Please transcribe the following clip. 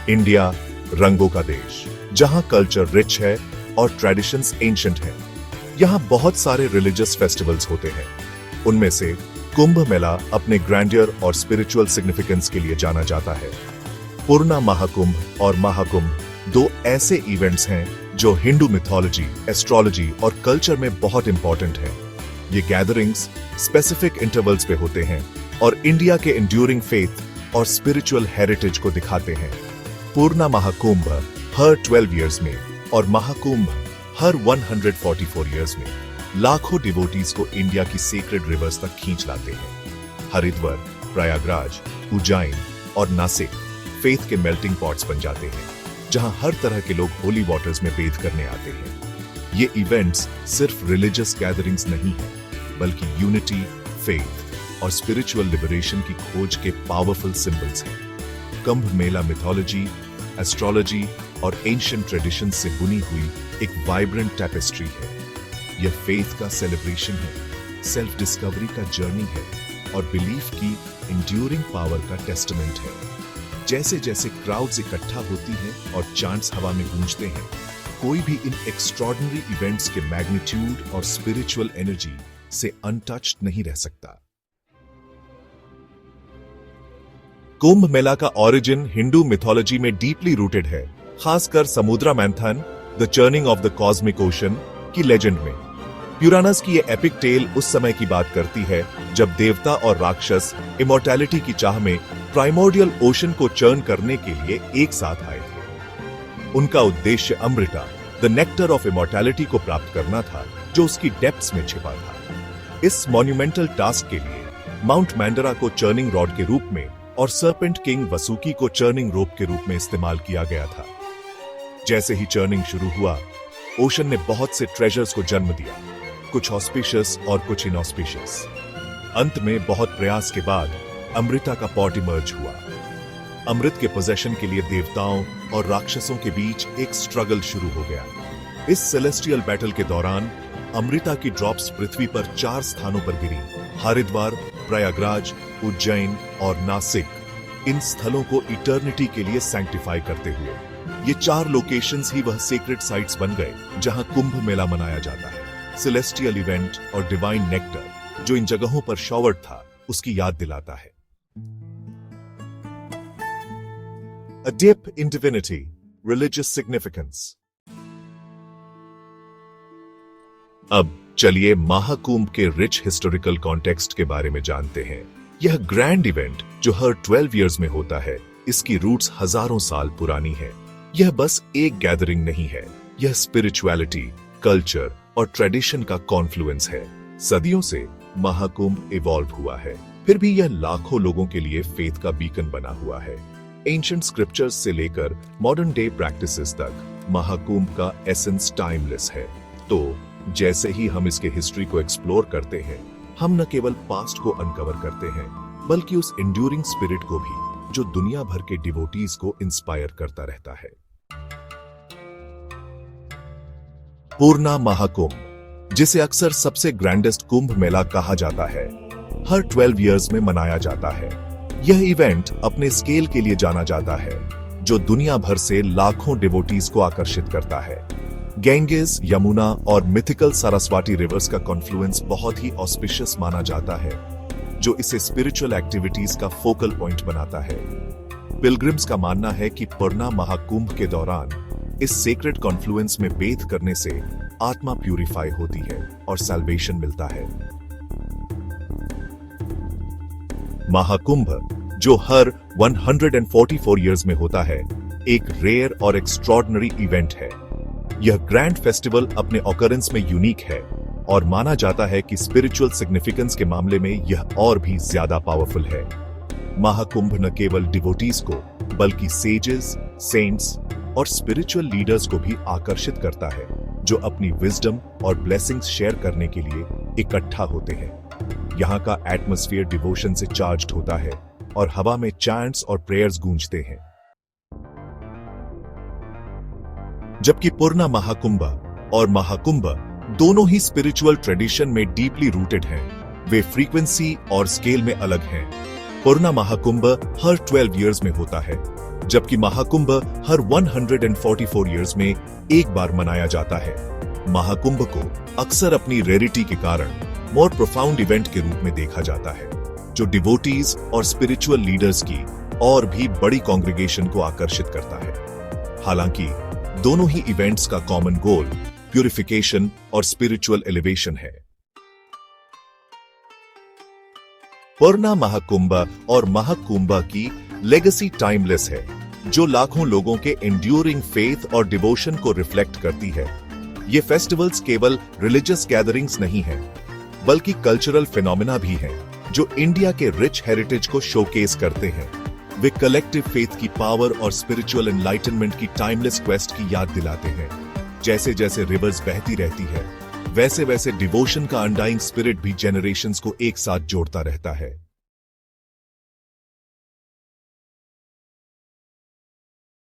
India रंगों का देश, जहां कल्चर रिच है और ट्रेडिशंस एंशिएंट हैं। यहां बहुत सारे रिलीजियस फेस्टिवल्स होते हैं। उनमें से कुंभ मेला अपने ग्रैंडियर और स्पिरिचुअल सिग्निफिकेंस के लिए जाना जाता है। पूर्णा महाकुंभ और महाकुंभ दो ऐसे इवेंट्स हैं जो हिंदू मिथोलॉजी, एस्ट्रोलॉजी और कल्चर में बहुत इंपॉर्टेंट हैं। ये गैदरिंग्स स्पेसिफिक इंटरवल्स पे होते हैं और इंडिया के एंड्यूरिंग फेथ और स्पिरिचुअल हेरिटेज को दिखाते हैं। पूर्णा महाकुंभ हर 12 इयर्स में और महाकुंभ हर 144 इयर्स में लाखों डिवोटीज को इंडिया की सेक्रेड रिवर्स तक खींच लाते हैं। हरिद्वार, प्रयागराज, उज्जैन और नासिक फेथ के मेल्टिंग पॉट्स बन जाते हैं, जहां हर तरह के लोग होली वाटर्स में बेथ करने आते हैं। ये इवेंट्स सिर्फ रिलीजियस गैदरिंग्स नहीं है, बल्कि यूनिटी, फेथ और स्पिरिचुअल लिबरेशन की खोज के पावरफुल सिंबल्स हैं। कुंभ मेला मिथोलॉजी, एस्ट्रोलॉजी और एंशिएंट ट्रेडिशन से बुनी हुई एक वाइब्रेंट टैपेस्ट्री है। यह फेथ का सेलिब्रेशन है, सेल्फ डिस्कवरी का जर्नी है और बिलीफ की इंड्यूरिंग पावर का टेस्टमेंट है। जैसे जैसे क्राउड्स इकट्ठा होती हैं और चांट्स हवा में गूंजते हैं, कोई भी इन एक्स्ट्रॉर्डिनरी इवेंट्स के मैग्नीट्यूड और स्पिरिचुअल एनर्जी से अनटच्ड नहीं रह सकता। कुंभ मेला का ओरिजिन हिंदू मिथोलॉजी में डीपली रूटेड है, खासकर Samudra Manthan, the churning of the cosmic ocean की लेजेंड में। प्यूरानस की ये एपिक टेल उस समय की बात करती है जब देवता और राक्षस इमॉर्टैलिटी की चाह में प्राइमोर्डियल ओशन को चर्न करने के लिए एक साथ आए थे। उनका उद्देश्य Amrita, the nectar of immortality को प्राप्त करना था, जो उसकी डेप्थ्स में छिपा था। इस मॉन्यूमेंटल टास्क के लिए माउंट मैंडरा को चर्निंग रॉड के रूप में और सर्पेंट किंग वसुकी को चर्निंग रोप के रूप में इस्तेमाल किया गया था। जैसे ही चर्निंग शुरू हुआ, ओशन ने बहुत से ट्रेजर्स को जन्म दिया, कुछ ऑस्पिशियस और कुछ इनऑस्पिशियस। अंत में बहुत प्रयास के बाद अमृता का पॉट इमर्ज हुआ। अमृत के पोजेशन के लिए देवताओं और राक्षसों के बीच एक स्ट्रगल शुरू हो गया। इस सेलेस्टियल बैटल के दौरान अमृता की ड्रॉप्स पृथ्वी पर 4 स्थानों पर गिरी: हरिद्वार, प्रयागराज, उज्जैन और नासिक। इन स्थलों को इटर्निटी के लिए सैंक्टिफाई करते हुए ये 4 लोकेशंस ही वह सेक्रेड साइट्स बन गए जहां कुंभ मेला मनाया जाता है। सेलेस्टियल इवेंट और डिवाइन नेक्टर जो इन जगहों पर शॉवर्ड था, उसकी याद दिलाता है। A dip in divinity, religious significance. अब चलिए महाकुंभ के रिच हिस्टोरिकल कॉन्टेक्स्ट के बारे में जानते हैं। यह ग्रैंड इवेंट जो हर 12 इयर्स में होता है, इसकी रूट्स हजारों साल पुरानी है। यह बस एक गैदरिंग नहीं है, यह स्पिरिचुअलिटी, कल्चर और ट्रेडिशन का कॉन्फ्लुएंस है। सदियों से महाकुंभ इवॉल्व हुआ है, फिर भी यह लाखों लोगों के लिए फेथ का बीकन बना हुआ है। एंशिएंट स्क्रिप्चर्स से लेकर मॉडर्न डे प्रैक्टिसेस तक महाकुंभ का एसेंस टाइमलेस है। तो जैसे ही हम इसके हिस्ट्री को एक्सप्लोर करते हैं, हम न केवल पास्ट को अनकवर करते हैं, बल्कि उस एंड्यूरिंग स्पिरिट को भी जो दुनिया भर के डिवोटीज को इंस्पायर करता रहता है। पूर्णा महाकुंभ, जिसे अक्सर सबसे ग्रैंडेस्ट कुंभ मेला कहा जाता है, हर 12 इयर्स में मनाया जाता है। यह इवेंट अपने स्केल के लिए जाना जाता है, जो दुनिया भर से लाखों डिवोटीज को आकर्षित करता है। गैंगेस, यमुना और मिथिकल सरस्वती रिवर्स का कॉन्फ्लुएंस बहुत ही ऑस्पिशियस माना जाता है, जो इसे स्पिरिचुअल एक्टिविटीज का फोकल पॉइंट बनाता है। पिलग्रिम्स का मानना है कि पूर्णा महाकुंभ के दौरान इस सेक्रेड कॉन्फ्लुएंस में बेथ करने से आत्मा प्यूरिफाई होती है और सैल्वेशन मिलता है। महाकुंभ, जो हर 144 इयर्स में होता है, एक रेयर और एक्स्ट्रॉर्डिनरी इवेंट है। यह ग्रैंड फेस्टिवल अपने ऑकरेंस में यूनिक है और माना जाता है कि स्पिरिचुअल सिग्निफिकेंस के मामले में यह और भी ज्यादा पावरफुल है। महाकुंभ न केवल डिवोटीज को, बल्कि सेजेस, सेंट्स और स्पिरिचुअल लीडर्स को भी आकर्षित करता है, जो अपनी विजडम और ब्लेसिंग्स शेयर करने के लिए इकट्ठा होते हैं। यहाँ का एटमॉस्फेयर डिवोशन से चार्ज्ड होता है और हवा में चैंट्स और प्रेयर्स गूंजते हैं। जबकि पूर्णा महाकुंभ और महाकुंभ दोनों ही स्पिरिचुअल ट्रेडिशन में डीपली रूटेड हैं, वे फ्रीक्वेंसी और स्केल में अलग हैं। पूर्णा महाकुंभ हर 12 इयर्स में होता है, जबकि महाकुंभ हर 144 इयर्स में एक बार मनाया जाता है। महाकुंभ को अक्सर अपनी रेरिटी के कारण मोर प्रोफाउंड इवेंट के रूप में देखा जाता है, जो डिवोटीज और स्पिरिचुअल लीडर्स की और भी बड़ी कांग्रेगेशन को आकर्षित करता है। हालांकि दोनों ही इवेंट्स का कॉमन गोल प्यूरिफिकेशन और स्पिरिचुअल एलिवेशन है। पूर्णा महाकुंभ और महाकुंभ की लेगेसी टाइमलेस है, जो लाखों लोगों के एंड्यूरिंग फेथ और डिवोशन को रिफ्लेक्ट करती है। ये फेस्टिवल्स केवल रिलीजियस गैदरिंग्स नहीं हैं, बल्कि कल्चरल फिनोमिना भी हैं, जो इंडिया के रिच हेरिटेज को शोकेस करते हैं। वे कलेक्टिव फेथ की पावर और स्पिरिचुअल एनलाइटनमेंट की टाइमलेस क्वेस्ट की याद दिलाते हैं। जैसे जैसे रिवर्स बहती रहती है, वैसे वैसे डिवोशन का अनडाइंग स्पिरिट भी जेनरेशंस को एक साथ जोड़ता रहता है।